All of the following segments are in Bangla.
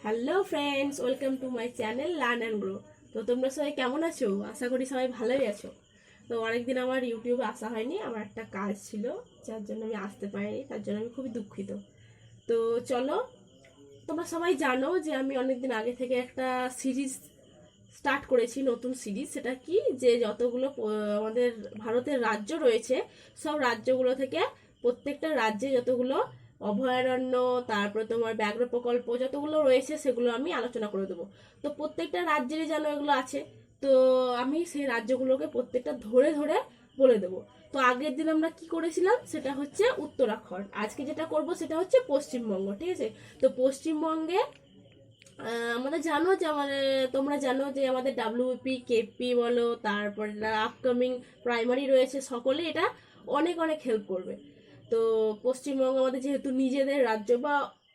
Hello friends, welcome to my channel learn and grow. তো তোমরা সবাই কেমন আছো? আশা করি সবাই ভালোই আছো। তো অনেকদিন আমার ইউটিউবে আসা হয়নি, আমার একটা কাজ ছিল যার জন্য আমি আসতে পারিনি, তার জন্য আমি খুবই দুঃখিত। তো চলো, তোমরা সবাই জানো যে আমি অনেকদিন আগে থেকে একটা সিরিজ স্টার্ট করেছি, নতুন সিরিজ। সেটা কি, যে যতগুলো আমাদের ভারতের রাজ্য রয়েছে, সব রাজ্যগুলো থেকে প্রত্যেকটা রাজ্যে যতগুলো অভয়ারণ্য, তারপরে তোমার ব্যাঘ্র প্রকল্প যতগুলো রয়েছে সেগুলো আমি আলোচনা করে দেবো। তো প্রত্যেকটা রাজ্যেরই যেন এগুলো আছে, তো আমি সেই রাজ্যগুলোকে প্রত্যেকটা ধরে ধরে বলে দেবো। তো আগের দিন আমরা কি করেছিলাম সেটা হচ্ছে উত্তরাখণ্ড, আজকে যেটা করব সেটা হচ্ছে পশ্চিমবঙ্গ। ঠিক আছে? তো পশ্চিমবঙ্গে আমাদের জানো যে আমাদের, তোমরা জানো যে আমাদের ডাব্লিউপি কেপি বলো, তারপরে আপকামিং প্রাইমারি রয়েছে, সকলে এটা অনেক অনেক হেল্প করবে। তো পশ্চিমবঙ্গ আমাদের যেহেতু নিজেদের রাজ্য, বা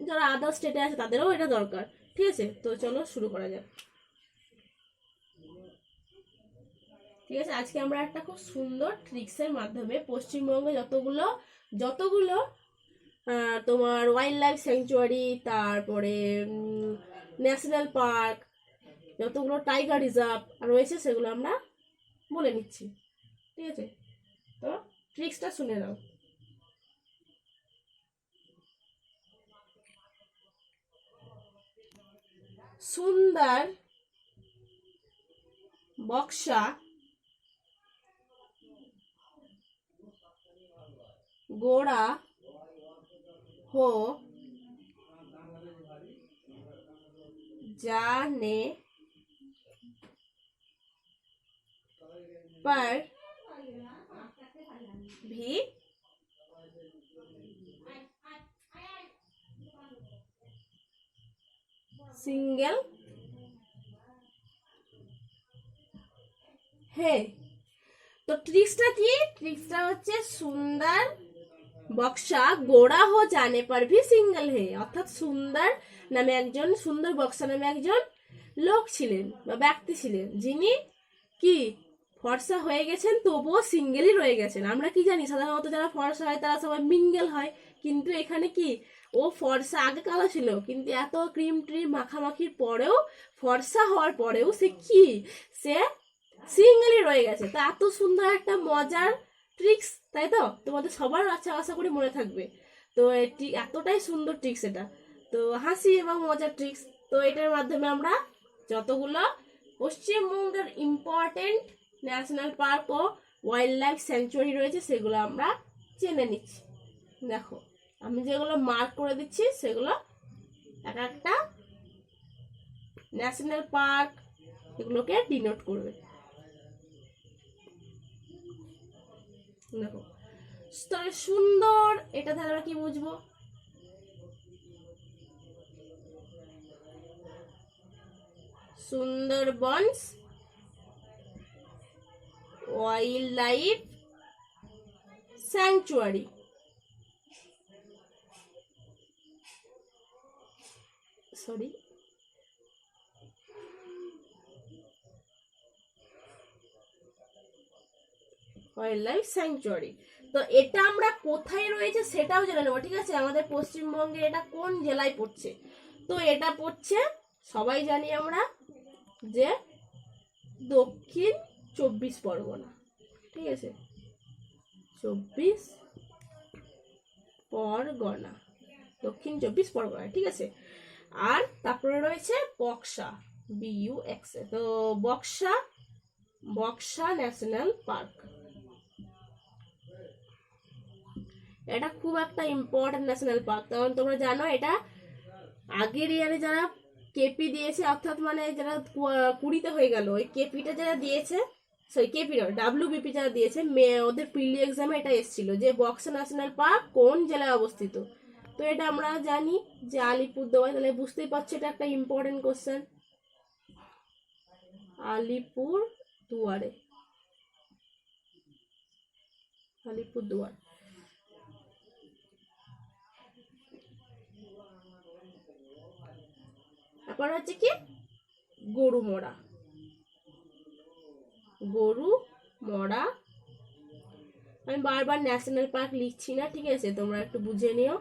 যারা আদার স্টেটে আছে তাদেরও এটা দরকার। ঠিক আছে? তো চলো শুরু করা যাক। ঠিক আছে, আজকে আমরা একটা খুব সুন্দর ট্রিক্সের মাধ্যমে পশ্চিমবঙ্গে যতগুলো যতগুলো তোমার ওয়াইল্ড লাইফ স্যাংচুয়ারি, তারপরে ন্যাশনাল পার্ক, যতগুলো টাইগার রিজার্ভ রয়েছে সেগুলো আমরা বলে নিচ্ছি। ঠিক আছে? তো ট্রিক্সটা শুনে নাও। সুন্দর বক্সা গোড়া हो जाने पर भी सिंगल है। তো ট্রিক্সটা কি? ট্রিক্সটা হচ্ছে সুন্দর বক্সা গোড়া হো জানে পার ভি সিঙ্গেল হে, অর্থাৎ সুন্দর নামে একজন, সুন্দর বক্সা নামে একজন লোক ছিলেন বা ব্যক্তি ছিলেন, যিনি কি ফর্সা হয়ে গেছেন তবুও সিঙ্গেলই রয়ে গেছেন। আমরা কি জানি, সাধারণত যারা ফর্সা হয় তারা সবাই মিঙ্গেল হয়, কিন্তু এখানে কি, ও ফর্সা আগে কালো ছিল, কিন্তু এত ক্রিম ট্রিম মাখামাখির পরেও, ফর্সা হওয়ার পরেও সে কি, সে সিঙ্গেলই রয়ে গেছে। তা এত সুন্দর একটা মজার ট্রিক্স, তাই তো? তোমাদের সবার আচ্ছা আশা করি মনে থাকবে। তো এটি এতটাই সুন্দর ট্রিক্স এটা, তো হাসি এবং মজার ট্রিক্স। তো এটার মাধ্যমে আমরা যতগুলো পশ্চিমবঙ্গের ইম্পর্টেন্ট ন্যাশনাল পার্ক ও ওয়াইল্ড লাইফ স্যাংচুয়ারি রয়েছে সেগুলো আমরা জেনে নিচ্ছি। দেখো, আমি যেগুলো মার্ক করে দিচ্ছি সেগুলো এক একটা ন্যাশনাল পার্ক, এগুলোকে ডিনোট করবে। দেখো, তবে সুন্দর, এটা তাহলে আমরা কি বুঝবো? Sundarbans wild life sanctuary. Sorry, wild life sanctuary. তো এটা আমরা কোথায় রয়েছে সেটাও জেনে নেবো। ঠিক আছে? আমাদের পশ্চিমবঙ্গে এটা কোন জেলায় পড়ছে? তো এটা পড়ছে, সবাই জানি আমরা, যে দক্ষিণ 24 পরগনা। ঠিক আছে? 24 পরগনা, দক্ষিণ 24 পরগনা। ঠিক আছে? আর তারপরে রয়েছে বক্সা, BUX। তো বক্সা, বক্সা ন্যাশনাল পার্ক, এটা খুব একটা ইম্পর্টেন্ট ন্যাশনাল পার্ক। কারণ তোমরা জানো এটা আগের ইয়ারে যারা কেপি দিয়েছে, অর্থাৎ মানে যারা 20-তে হয়ে গেল, ওই কেপিটা যারা দিয়েছে, সরি কেপি নয়, WBP যারা দিয়েছে, ওদের প্রিলি এক্সামে এটা এসেছিল যে বক্সা ন্যাশনাল পার্ক কোন জেলায় অবস্থিত। তো এটা আমরা জানি যে আলিপুরদুয়ার, তাহলে বুঝতেই পারছো এটা একটা ইম্পর্টেন্ট কোশ্চেন। আলিপুর দুয়ারে, আলিপুরদুয়ার। তারপর হচ্ছে কি, গরুমরা, গরুমরা। আমি বারবার ন্যাশনাল পার্ক লিখছি না, ঠিক আছে? তোমরা একটু বুঝে নিও।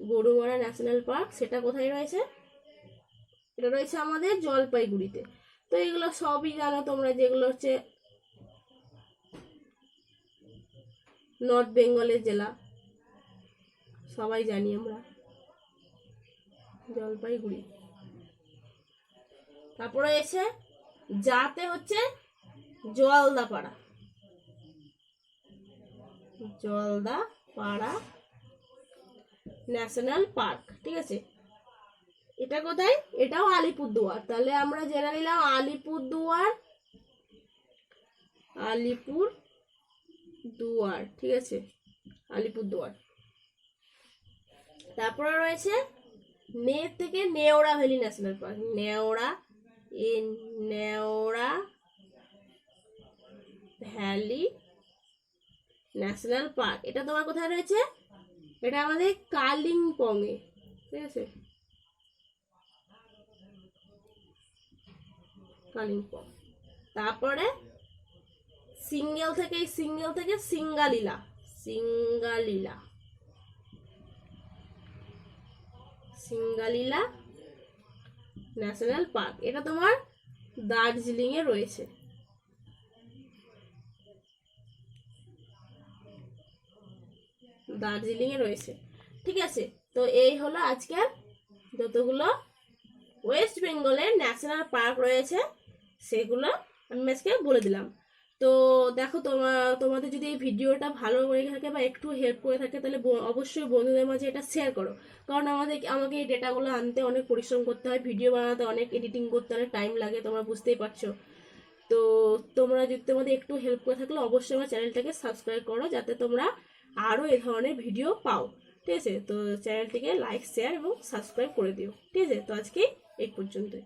গরুমরা ন্যাশনাল পার্ক সেটা কোথায় রয়েছে? এটা রয়েছে আমাদের জলপাইগুড়িতে। তো এগুলো সবই জানো তোমরা, যেগুলো হচ্ছে নর্থ বেঙ্গলের জেলা, সবাই জানি আমরা জলপাইগুড়ি। তারপরে এসে যাতে হচ্ছে জলদাপাড়া, জলদাপাড়া ন্যাশনাল পার্ক, ঠিক আছে। এটা কোথায়? এটাও আলিপুরদুয়ার। তাহলে আমরা জেনে নিলাম আলিপুরদুয়ার, ঠিক আছে, আলিপুরদুয়ার। তারপরে রয়েছে থেকে Neora valley national park, Neora valley national park. এটা তোমার কোথায় রয়েছে? এটা আমাদের কালিম্পং এ, ঠিক আছে, কালিম্পং। তারপরে সিঙ্গেল থেকে সিঙ্গালীলা ন্যাশনাল পার্ক। এটা তোমার দার্জিলিং এ রয়েছে। ঠিক আছে। তো এই হলো আজকের যতগুলো ওয়েস্ট বেঙ্গলের ন্যাশনাল পার্ক রয়েছে সেগুলো আমি আজকে বলে দিলাম। তো দেখো, তোমাদের যদি এই ভিডিওটা ভালো লেগে থাকে বা একটু হেল্প করে থাকে, তাহলে অবশ্যই বন্ধুদের মাঝে এটা শেয়ার করো। কারণ আমাকে এই ডেটাগুলো আনতে অনেক পরিশ্রম করতে হয়, ভিডিও বানাতে অনেক এডিটিং করতে অনেক টাইম লাগে, তোমরা বুঝতেই পারছো। তো তোমাদের একটু হেল্প করে থাকলে অবশ্যই আমার চ্যানেলটাকে সাবস্ক্রাইব করো, যাতে তোমরা আরও এ ধরনের ভিডিও পাও, ঠিক আছে। তো চ্যানেলটিকে লাইক, শেয়ার এবং সাবস্ক্রাইব করে দিও, ঠিক আছে। তো আজকে এই পর্যন্তই।